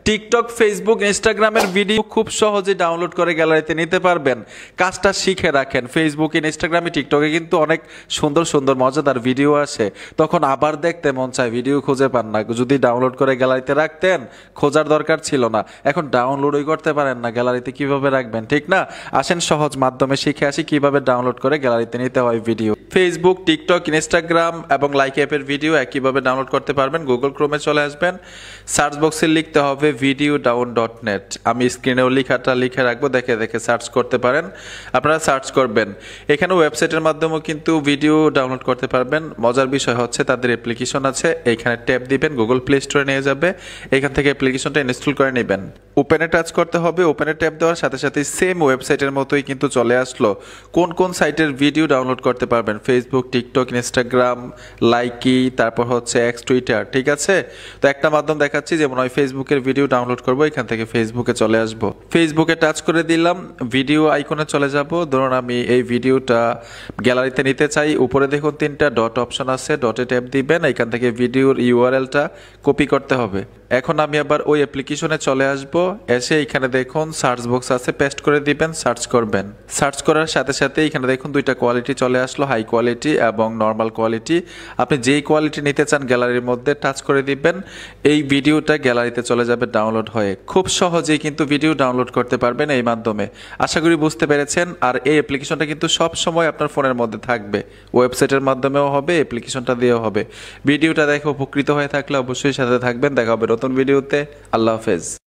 TikTok, Facebook, ইনস্টাগ্রামের video খুব সহজে ডাউনলোড করে গ্যালারিতে নিতে পারবেন। কাজটা শিখে রাখেন। ফেসবুকে, ইনস্টাগ্রামে, টিকটকে কিন্তু অনেক সুন্দর সুন্দর মজাদার ভিডিও আসে, তখন আবার দেখতে মন চায়, ভিডিও খুঁজে পান না। যদি ডাউনলোড করে গ্যালারিতে রাখতেন, খোঁজার দরকার ছিল না। এখন ডাউনলোডই করতে পারেন না, গ্যালারিতে কিভাবে রাখবেন, ঠিক না? আসেন সহজ মাধ্যমে শিখে আসি কিভাবে ডাউনলোড করে গ্যালারিতে নিতে হয় ভিডিও। ফেসবুক, টিকটক, ইনস্টাগ্রাম এবং লাইক অ্যাপের ভিডিও একইভাবে ডাউনলোড করতে পারবেন। গুগল ক্রোমে চলে আসবেন, সার্চ বক্সে লিখতে হবে videodown.net। আমি স্ক্রিনেও লেখাটা লিখে রাখবো, দেখে দেখে সার্চ করতে পারেন। আপনারা সার্চ করবেন। এখানে ওয়েবসাইটের মাধ্যমেও কিন্তু ভিডিও ডাউনলোড করতে পারবেন। মজার বিষয় হচ্ছে তাদের অ্যাপ্লিকেশন আছে, এইখানে ট্যাপ দিবেন, গুগল প্লে স্টোরে নিয়ে যাবে, এখান থেকে অ্যাপ্লিকেশনটা ইনস্টল করে নেবেন। ওপেনে টাচ করতে হবে। ওপেনে ট্যাপ দেওয়ার সাথে সাথে সেম ওয়েবসাইটের মতোই কিন্তু চলে আসলো। কোন কোন সাইটের ভিডিও ডাউনলোড করতে পারবেন? ফেসবুক, টিকটক, ইনস্টাগ্রাম, লাইকি, তারপর হচ্ছে এক্স, টুইটার, ঠিক আছে? তো একটা মাধ্যম দেখাচ্ছি, যেমন হয় ফেসবুকের ভিডিও ডাউনলোড করব, এখান থেকে ফেসবুকে চলে আসব। ফেসবুকে টাচ করে দিলাম, ভিডিও আইকনে চলে যাব। ধরুন আমি এই ভিডিওটা গ্যালারিতে নিতে চাই। উপরে দেখুন তিনটা ডট অপশন আছে, ডটে ট্যাপ দিবেন, এখান থেকে ভিডিওর ইউআরএলটা কপি করতে হবে। এখন আমি আবার ওই অ্যাপ্লিকেশনে চলে আসব। এসে এখানে দেখুন সার্চ বক্স আছে, পেস্ট করে দিবেন, সার্চ করবেন। সার্চ করার সাথে সাথে এখানে দেখুন দুইটা কোয়ালিটি চলে আসলো, হাই কোয়ালিটি এবং নর্মাল কোয়ালিটি। আপনি যেই কোয়ালিটি নিতে চান গ্যালারির মধ্যে টাচ করে দিবেন, এই ভিডিওটা গ্যালারিতে চলে যাবে ডাউনলোড হয়ে। খুব সহজেই কিন্তু ভিডিও ডাউনলোড করতে পারবেন এই মাধ্যমে। আশা করি বুঝতে পেরেছেন। আর এই অ্যাপ্লিকেশনটা কিন্তু সব সময় আপনার ফোনের মধ্যে থাকবে, ওয়েবসাইটের মাধ্যমেও হবে, অ্যাপ্লিকেশনটা দিয়েও হবে। ভিডিওটা দেখে উপকৃত হয়ে থাকলে অবশ্যই সাথে থাকবেন। দেখা হবে নতুন ভিডিওতে। আল্লাহ হাফেজ।